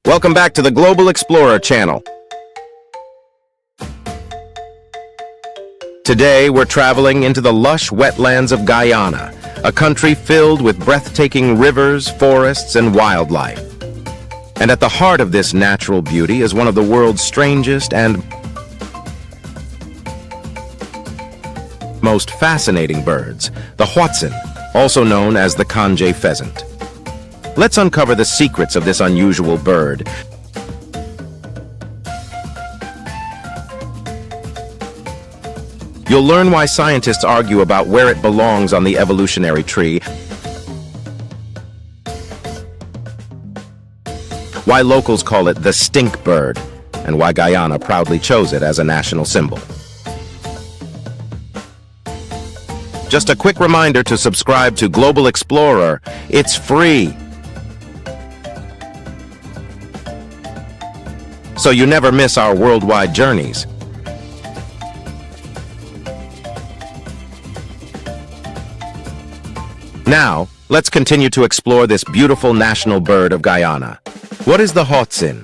Welcome back to the Global Explorer channel. Today, we're traveling into the lush wetlands of Guyana, a country filled with breathtaking rivers, forests, and wildlife. And at the heart of this natural beauty is one of the world's strangest and most fascinating birds, the Hoatzin, also known as the Canje Pheasant. Let's uncover the secrets of this unusual bird. You'll learn why scientists argue about where it belongs on the evolutionary tree, why locals call it the Stinkbird, and why Guyana proudly chose it as a national symbol. Just a quick reminder to subscribe to Global Explorer. It's free, so you never miss our worldwide journeys. Now, let's continue to explore this beautiful national bird of Guyana. What is the Hoatzin?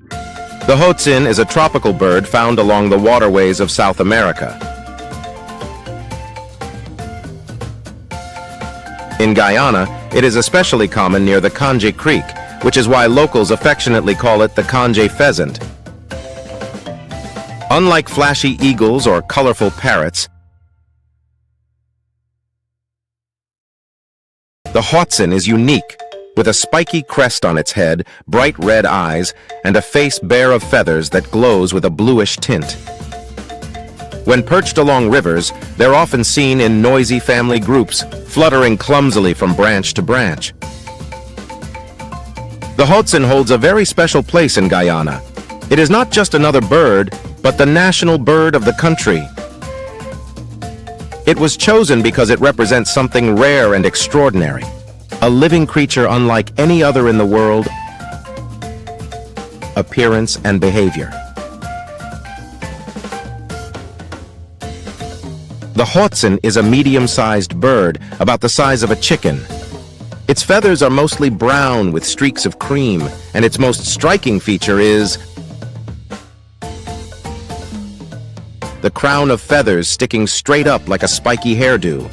The Hoatzin is a tropical bird found along the waterways of South America. In Guyana, it is especially common near the Canje Creek, which is why locals affectionately call it the Canje Pheasant. Unlike flashy eagles or colorful parrots, the Hoatzin is unique, with a spiky crest on its head, bright red eyes, and a face bare of feathers that glows with a bluish tint. When perched along rivers, they're often seen in noisy family groups, fluttering clumsily from branch to branch. The Hoatzin holds a very special place in Guyana. It is not just another bird, but the national bird of the country. It was chosen because it represents something rare and extraordinary, a living creature unlike any other in the world, appearance and behavior. The Hoatzin is a medium-sized bird, about the size of a chicken. Its feathers are mostly brown with streaks of cream, and its most striking feature is the crown of feathers sticking straight up like a spiky hairdo.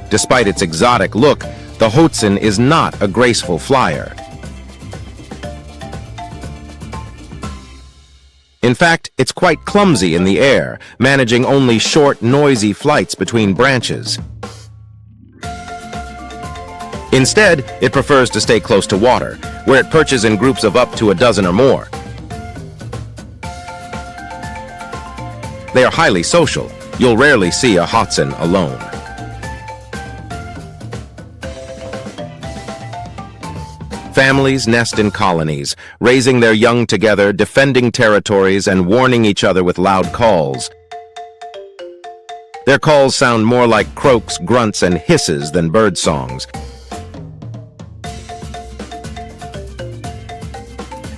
Despite its exotic look, the Hoatzin is not a graceful flyer. In fact, it's quite clumsy in the air, managing only short, noisy flights between branches. Instead, it prefers to stay close to water, where it perches in groups of up to a dozen or more. They are highly social. You'll rarely see a Hoatzin alone. Families nest in colonies, raising their young together, defending territories, and warning each other with loud calls. Their calls sound more like croaks, grunts, and hisses than bird songs.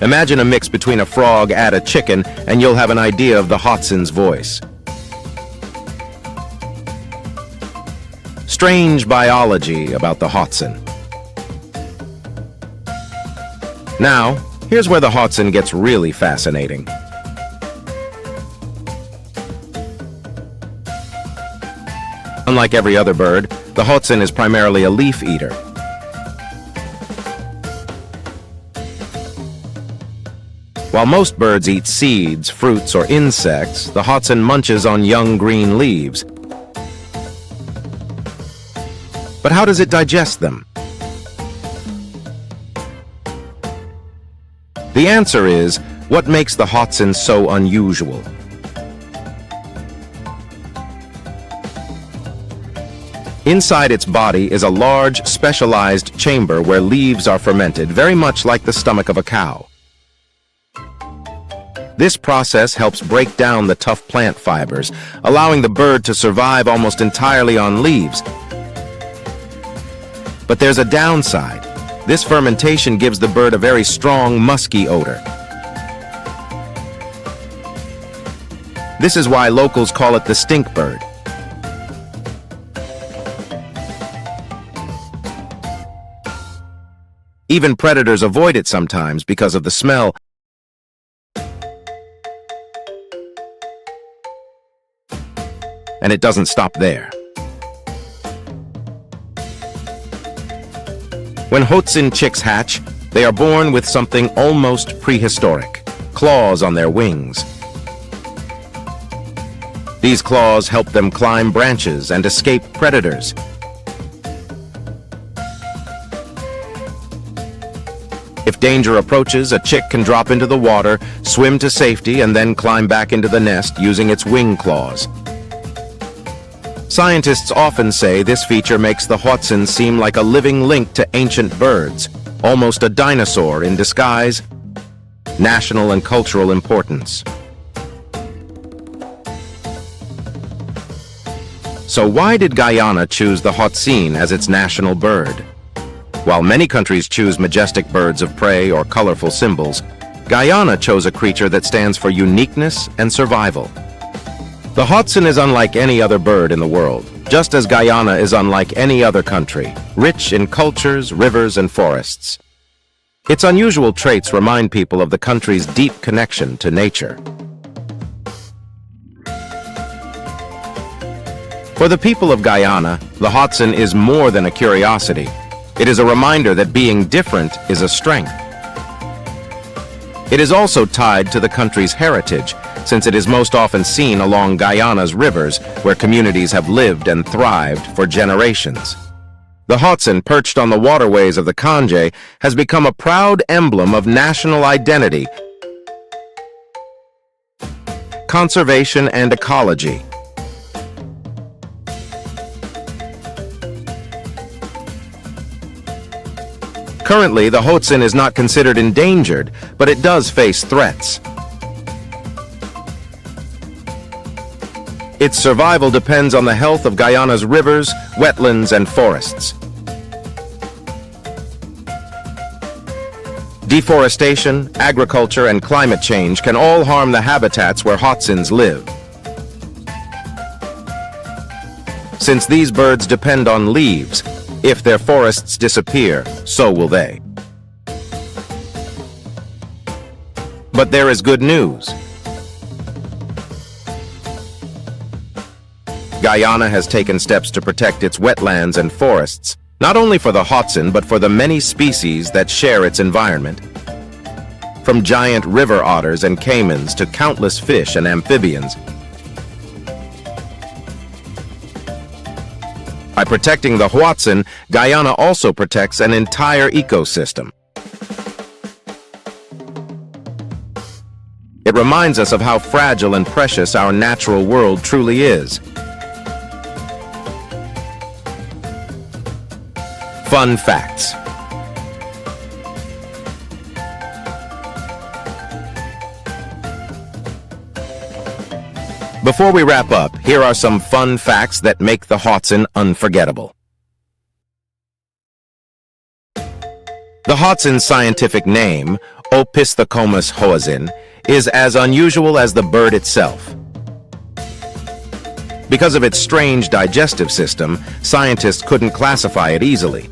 Imagine a mix between a frog and a chicken, and you'll have an idea of the Hoatzin's voice. Strange biology about the Hoatzin. Now, here's where the Hoatzin gets really fascinating. Unlike every other bird, the Hoatzin is primarily a leaf eater. While most birds eat seeds, fruits, or insects, the Hoatzin munches on young green leaves. But how does it digest them? The answer is, what makes the Hoatzin so unusual? Inside its body is a large, specialized chamber where leaves are fermented, very much like the stomach of a cow. This process helps break down the tough plant fibers, allowing the bird to survive almost entirely on leaves. But there's a downside. This fermentation gives the bird a very strong, musky odor. This is why locals call it the Stinkbird. Even predators avoid it sometimes because of the smell. And it doesn't stop there. When Hoatzin chicks hatch, they are born with something almost prehistoric: claws on their wings. These claws help them climb branches and escape predators. If danger approaches, a chick can drop into the water, swim to safety, and then climb back into the nest using its wing claws. Scientists often say this feature makes the Hoatzin seem like a living link to ancient birds, almost a dinosaur in disguise. National and cultural importance. So why did Guyana choose the Hoatzin as its national bird? While many countries choose majestic birds of prey or colorful symbols, Guyana chose a creature that stands for uniqueness and survival. The Hoatzin is unlike any other bird in the world, just as Guyana is unlike any other country, rich in cultures, rivers, and forests. Its unusual traits remind people of the country's deep connection to nature. For the people of Guyana, the Hoatzin is more than a curiosity. It is a reminder that being different is a strength. It is also tied to the country's heritage, since it is most often seen along Guyana's rivers, where communities have lived and thrived for generations. The Hoatzin, perched on the waterways of the Canje, has become a proud emblem of national identity, conservation, and ecology. Currently, the Hoatzin is not considered endangered, but it does face threats. Its survival depends on the health of Guyana's rivers, wetlands, and forests. Deforestation, agriculture, and climate change can all harm the habitats where Hoatzins live. Since these birds depend on leaves, if their forests disappear, so will they. But there is good news. Guyana has taken steps to protect its wetlands and forests, not only for the Hoatzin, but for the many species that share its environment. From giant river otters and caimans to countless fish and amphibians. By protecting the Hoatzin, Guyana also protects an entire ecosystem. It reminds us of how fragile and precious our natural world truly is. Fun facts. Before we wrap up, here are some fun facts that make the Hoatzin unforgettable. The Hoatzin's scientific name, Opisthocomus hoatzin, is as unusual as the bird itself. Because of its strange digestive system, scientists couldn't classify it easily.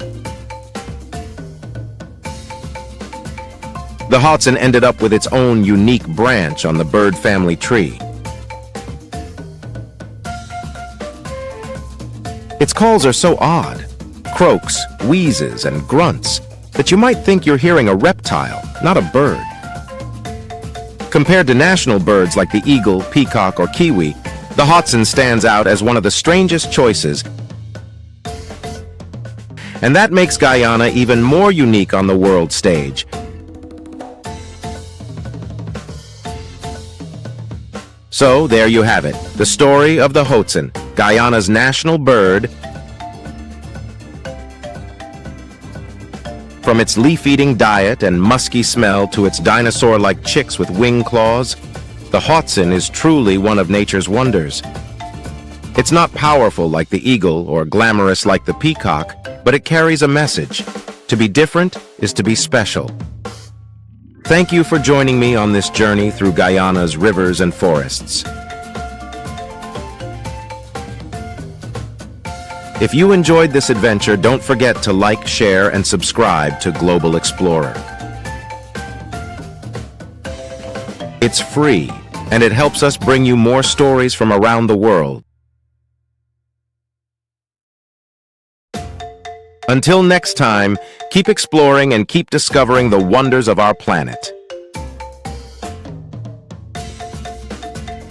The Hoatzin ended up with its own unique branch on the bird family tree. Its calls are so odd, croaks, wheezes, and grunts, that you might think you're hearing a reptile, not a bird. Compared to national birds like the eagle, peacock, or kiwi, the Hoatzin stands out as one of the strangest choices, and that makes Guyana even more unique on the world stage. So, there you have it, the story of the Hoatzin, Guyana's national bird. From its leaf-eating diet and musky smell to its dinosaur-like chicks with wing claws, the Hoatzin is truly one of nature's wonders. It's not powerful like the eagle or glamorous like the peacock, but it carries a message. To be different is to be special. Thank you for joining me on this journey through Guyana's rivers and forests. If you enjoyed this adventure, don't forget to like, share, and subscribe to Global Explorer. It's free, and it helps us bring you more stories from around the world. Until next time, keep exploring and keep discovering the wonders of our planet.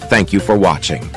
Thank you for watching.